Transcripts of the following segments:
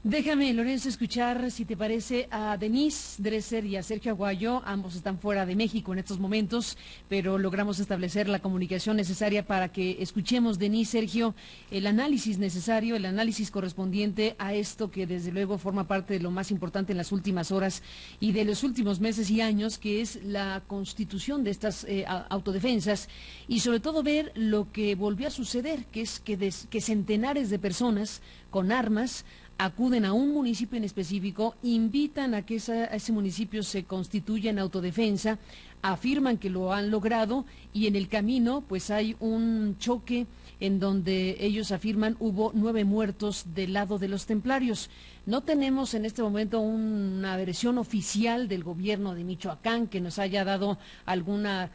Déjame, Lorenzo, escuchar, si te parece, a Denise Dresser y a Sergio Aguayo. Ambos están fuera de México en estos momentos, pero logramos establecer la comunicación necesaria para que escuchemos, Denise, Sergio, el análisis necesario, el análisis correspondiente a esto que desde luego forma parte de lo más importante en las últimas horas y de los últimos meses y años, que es la constitución de estas autodefensas, y sobre todo ver lo que volvió a suceder, que es que centenares de personas con armas acuden a un municipio en específico, invitan a que ese municipio se constituya en autodefensa, afirman que lo han logrado y en el camino pues hay un choque en donde ellos afirman hubo 9 muertos del lado de los templarios. No tenemos en este momento una versión oficial del gobierno de Michoacán que nos haya dado alguna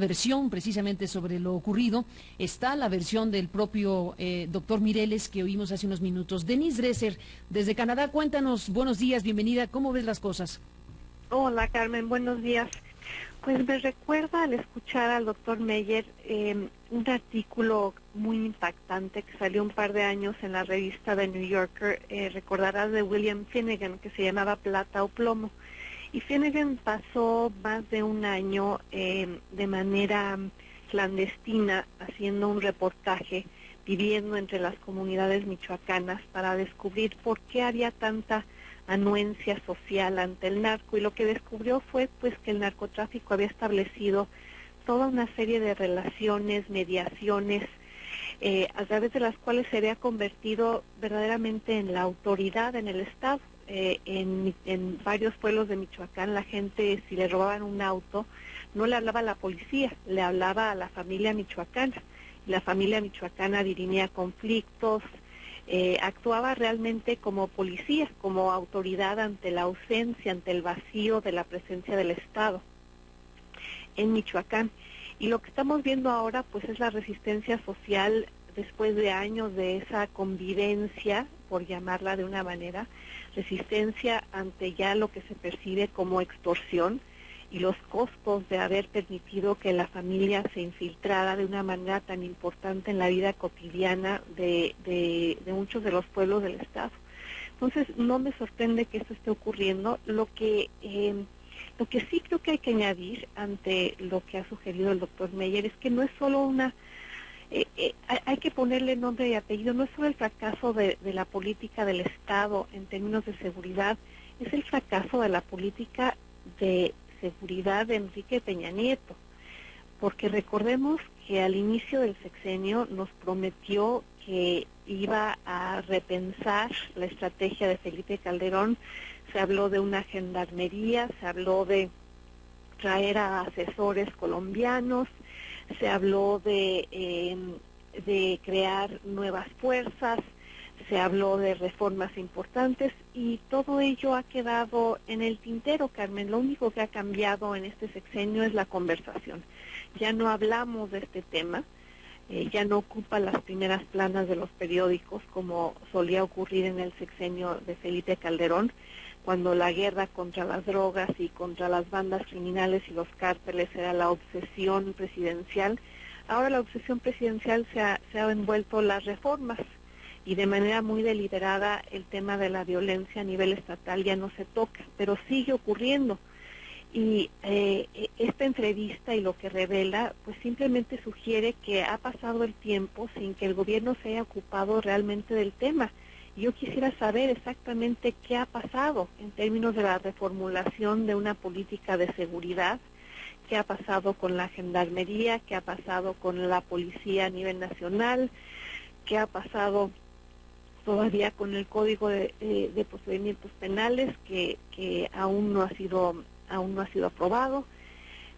versión precisamente sobre lo ocurrido. Está la versión del propio doctor Mireles que oímos hace unos minutos. Denise Dresser, desde Canadá, cuéntanos, buenos días, bienvenida, ¿cómo ves las cosas? Hola Carmen, buenos días. Pues me recuerda al escuchar al doctor Meyer un artículo muy impactante que salió un par de años en la revista The New Yorker, recordarás, de William Finnegan, que se llamaba Plata o Plomo. Y Finnegan pasó más de un año de manera clandestina haciendo un reportaje, viviendo entre las comunidades michoacanas para descubrir por qué había tanta anuencia social ante el narco, y lo que descubrió fue pues que el narcotráfico había establecido toda una serie de relaciones, mediaciones, a través de las cuales se había convertido verdaderamente en la autoridad en el Estado. En varios pueblos de Michoacán la gente, si le robaban un auto, no le hablaba a la policía, le hablaba a la familia michoacana. La familia michoacana dirimía conflictos, actuaba realmente como policía, como autoridad ante la ausencia, ante el vacío de la presencia del Estado en Michoacán. Y lo que estamos viendo ahora pues es la resistencia social después de años de esa convivencia, por llamarla de una manera, resistencia ante ya lo que se percibe como extorsión y los costos de haber permitido que la familia se infiltrara de una manera tan importante en la vida cotidiana de muchos de los pueblos del Estado. Entonces, no me sorprende que esto esté ocurriendo. Lo que sí creo que hay que añadir ante lo que ha sugerido el doctor Meyer es que no es solo una... hay que ponerle nombre y apellido, no es solo el fracaso de la política del Estado en términos de seguridad, es el fracaso de la política de seguridad de Enrique Peña Nieto, porque recordemos que al inicio del sexenio nos prometió que iba a repensar la estrategia de Felipe Calderón. Se habló de una gendarmería, se habló de traer a asesores colombianos, se habló de crear nuevas fuerzas, se habló de reformas importantes y todo ello ha quedado en el tintero, Carmen. Lo único que ha cambiado en este sexenio es la conversación. Ya no hablamos de este tema, ya no ocupa las primeras planas de los periódicos como solía ocurrir en el sexenio de Felipe Calderón, cuando la guerra contra las drogas y contra las bandas criminales y los cárteles era la obsesión presidencial. Ahora la obsesión presidencial se ha envuelto las reformas, y de manera muy deliberada el tema de la violencia a nivel estatal ya no se toca, pero sigue ocurriendo. Y esta entrevista y lo que revela, pues simplemente sugiere que ha pasado el tiempo sin que el gobierno se haya ocupado realmente del tema. Yo quisiera saber exactamente qué ha pasado en términos de la reformulación de una política de seguridad, qué ha pasado con la gendarmería, qué ha pasado con la policía a nivel nacional, qué ha pasado todavía con el Código de Procedimientos Penales que aún no ha sido aprobado.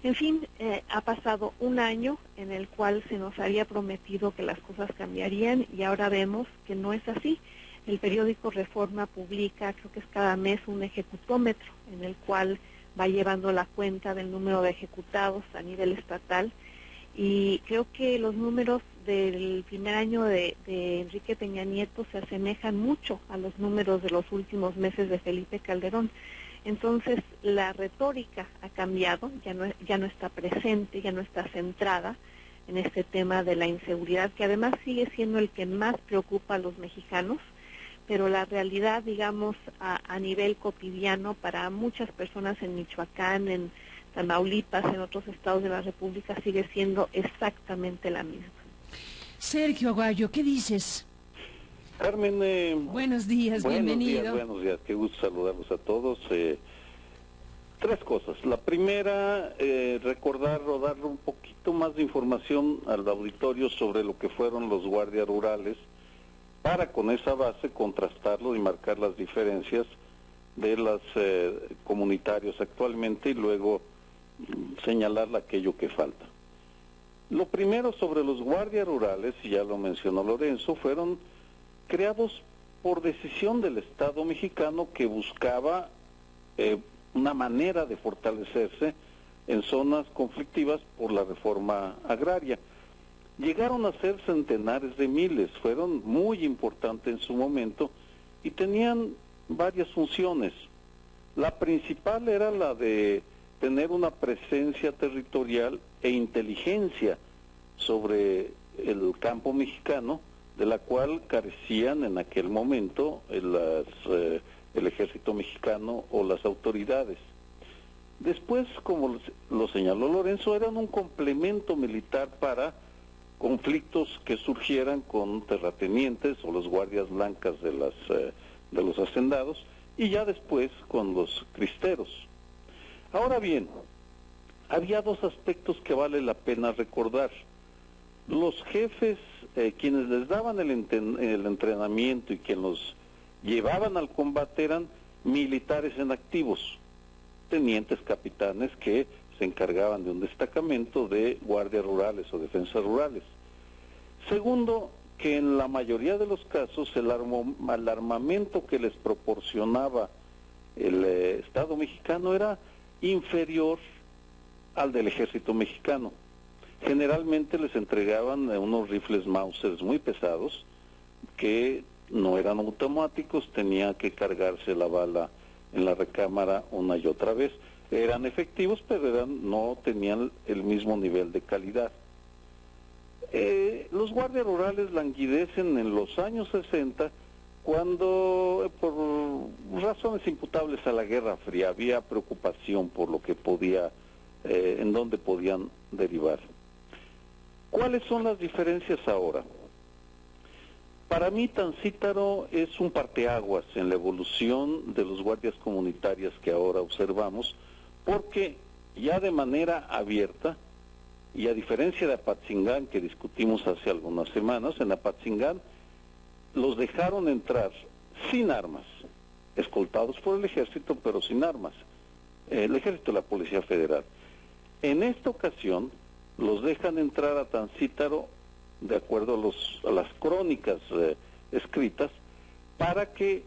En fin, ha pasado un año en el cual se nos había prometido que las cosas cambiarían y ahora vemos que no es así. El periódico Reforma publica, creo que es cada mes, un ejecutómetro en el cual va llevando la cuenta del número de ejecutados a nivel estatal, y creo que los números del primer año de Enrique Peña Nieto se asemejan mucho a los números de los últimos meses de Felipe Calderón. Entonces la retórica ha cambiado, ya no está presente, ya no está centrada en este tema de la inseguridad, que además sigue siendo el que más preocupa a los mexicanos, pero la realidad, digamos, a nivel cotidiano para muchas personas en Michoacán, en Tamaulipas, en otros estados de la República, sigue siendo exactamente la misma. Sergio Aguayo, ¿qué dices? Carmen, buenos días, bienvenido. Buenos días, qué gusto saludarlos a todos. Tres cosas. La primera, recordar o darle un poquito más de información al auditorio sobre lo que fueron los guardias rurales, para con esa base contrastarlo y marcar las diferencias de los comunitarios actualmente y luego señalar aquello que falta. Lo primero sobre los guardias rurales, y ya lo mencionó Lorenzo, fueron creados por decisión del Estado mexicano, que buscaba una manera de fortalecerse en zonas conflictivas por la reforma agraria. Llegaron a ser centenares de miles, fueron muy importantes en su momento y tenían varias funciones. La principal era la de tener una presencia territorial e inteligencia sobre el campo mexicano, de la cual carecían en aquel momento el ejército mexicano o las autoridades. Después, como lo señaló Lorenzo, eran un complemento militar para conflictos que surgieran con terratenientes o las guardias blancas de los hacendados, y ya después con los cristeros. Ahora bien, había dos aspectos que vale la pena recordar. Los jefes, quienes les daban el entrenamiento y quienes los llevaban al combate, eran militares en activos, tenientes, capitanes, que se encargaban de un destacamento de guardias rurales o defensas rurales. Segundo, que en la mayoría de los casos el armamento que les proporcionaba el Estado mexicano era inferior al del ejército mexicano. Generalmente les entregaban unos rifles Mauser muy pesados, que no eran automáticos, tenía que cargarse la bala en la recámara una y otra vez. Eran efectivos, pero no tenían el mismo nivel de calidad. Los guardias rurales languidecen en los años 60, cuando, por razones imputables a la Guerra Fría, había preocupación por lo que en dónde podían derivar. ¿Cuáles son las diferencias ahora? Para mí, Tancítaro es un parteaguas en la evolución de los guardias comunitarias que ahora observamos, porque ya de manera abierta, y a diferencia de Apatzingán, que discutimos hace algunas semanas, en Apatzingán los dejaron entrar sin armas, escoltados por el ejército, pero sin armas, el ejército y la Policía Federal. En esta ocasión los dejan entrar a Tancítaro, de acuerdo a las crónicas escritas, para que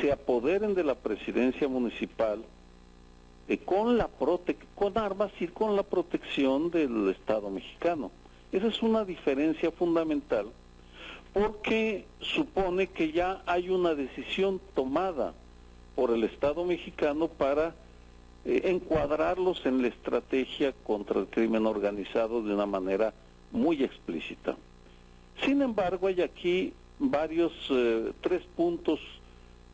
se apoderen de la presidencia municipal con armas y con la protección del Estado mexicano. Esa es una diferencia fundamental, porque supone que ya hay una decisión tomada por el Estado mexicano para encuadrarlos en la estrategia contra el crimen organizado de una manera muy explícita. Sin embargo, hay aquí tres puntos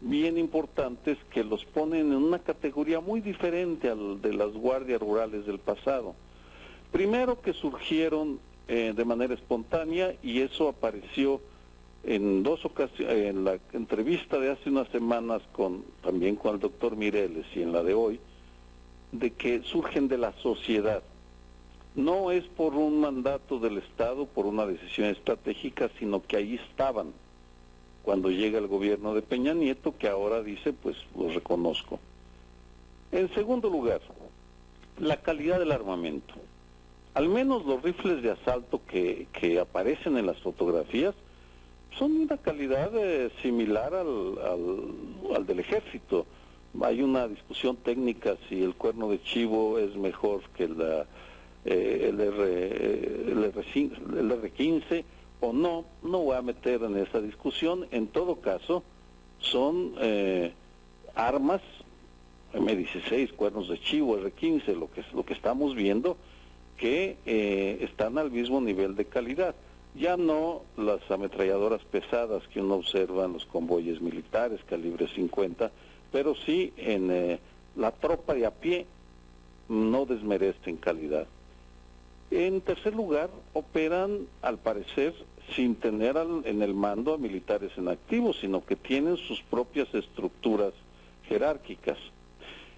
bien importantes que los ponen en una categoría muy diferente al de las guardias rurales del pasado. Primero, que surgieron de manera espontánea, y eso apareció en dos ocasiones, en la entrevista de hace unas semanas también con el doctor Mireles y en la de hoy, de que surgen de la sociedad. No es por un mandato del Estado, por una decisión estratégica, sino que ahí estaban cuando llega el gobierno de Peña Nieto, que ahora dice, pues los reconozco. En segundo lugar, la calidad del armamento. Al menos los rifles de asalto que aparecen en las fotografías son de una calidad similar al del ejército. Hay una discusión técnica si el cuerno de chivo es mejor que el R15 o no. No voy a meter en esa discusión. En todo caso, son armas, M16, cuernos de chivo, R15, lo que estamos viendo, que están al mismo nivel de calidad. Ya no las ametralladoras pesadas que uno observa en los convoyes militares, calibre 50, pero sí en la tropa de a pie no desmerece en calidad. En tercer lugar, operan, al parecer, sin tener en el mando a militares en activo, sino que tienen sus propias estructuras jerárquicas.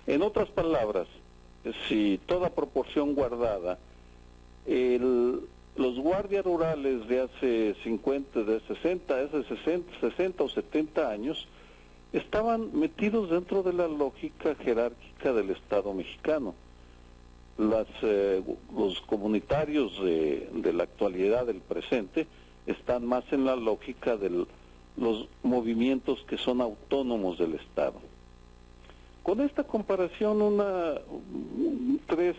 En otras palabras, si toda proporción guardada, los guardias rurales de hace 60 o 70 años estaban metidos dentro de la lógica jerárquica del Estado mexicano. Los comunitarios de la actualidad, del presente, están más en la lógica de los movimientos que son autónomos del Estado. Con esta comparación, tres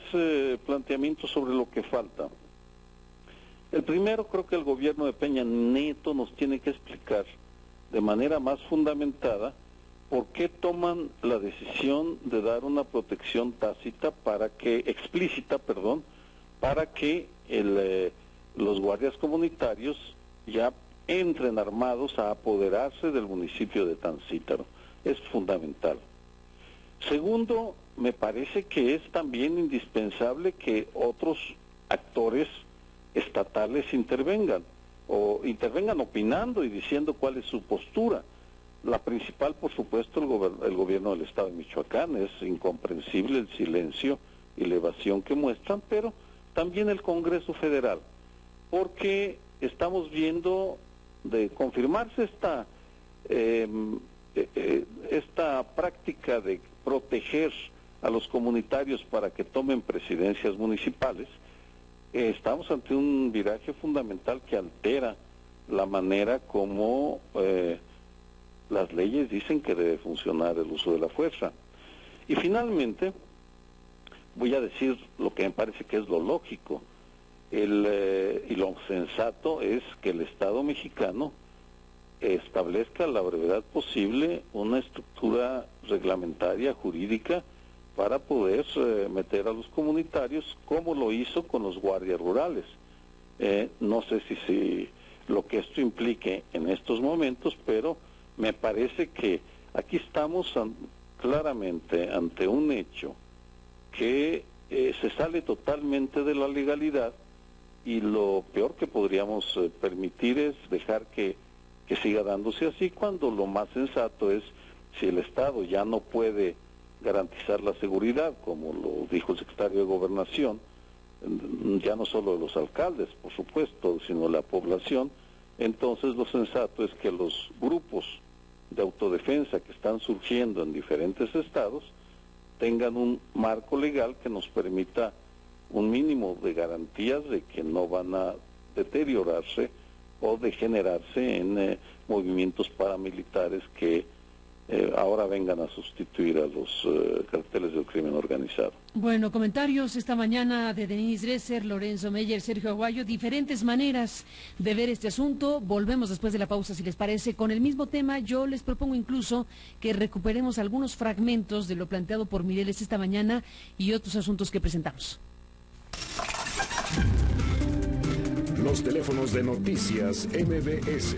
planteamientos sobre lo que falta. El primero, creo que el gobierno de Peña Nieto nos tiene que explicar de manera más fundamentada por qué toman la decisión de dar una protección explícita, para que los guardias comunitarios ya entren armados a apoderarse del municipio de Tancítaro. Es fundamental. Segundo, me parece que es también indispensable que otros actores estatales intervengan opinando y diciendo cuál es su postura. La principal, por supuesto, el gobierno del Estado de Michoacán. Es incomprensible el silencio y la evasión que muestran, pero también el Congreso Federal, porque estamos viendo, de confirmarse esta práctica de proteger a los comunitarios para que tomen presidencias municipales, estamos ante un viraje fundamental que altera la manera como las leyes dicen que debe funcionar el uso de la fuerza. Y finalmente, voy a decir lo que me parece que es lo lógico, y lo sensato es que el Estado mexicano establezca a la brevedad posible una estructura reglamentaria, jurídica, para poder meter a los comunitarios, como lo hizo con los guardias rurales. No sé si lo que esto implique en estos momentos, pero me parece que aquí estamos claramente ante un hecho que se sale totalmente de la legalidad, y lo peor que podríamos permitir es dejar que siga dándose así, cuando lo más sensato es, si el Estado ya no puede garantizar la seguridad, como lo dijo el secretario de Gobernación, ya no solo de los alcaldes, por supuesto, sino de la población, entonces lo sensato es que los grupos de autodefensa que están surgiendo en diferentes estados tengan un marco legal que nos permita un mínimo de garantías de que no van a deteriorarse o degenerarse en movimientos paramilitares que ahora vengan a sustituir a los carteles del crimen organizado. Bueno, comentarios esta mañana de Denise Dresser, Lorenzo Meyer, Sergio Aguayo, diferentes maneras de ver este asunto. Volvemos después de la pausa, si les parece, con el mismo tema. Yo les propongo incluso que recuperemos algunos fragmentos de lo planteado por Mireles esta mañana y otros asuntos que presentamos. Los teléfonos de Noticias MBS.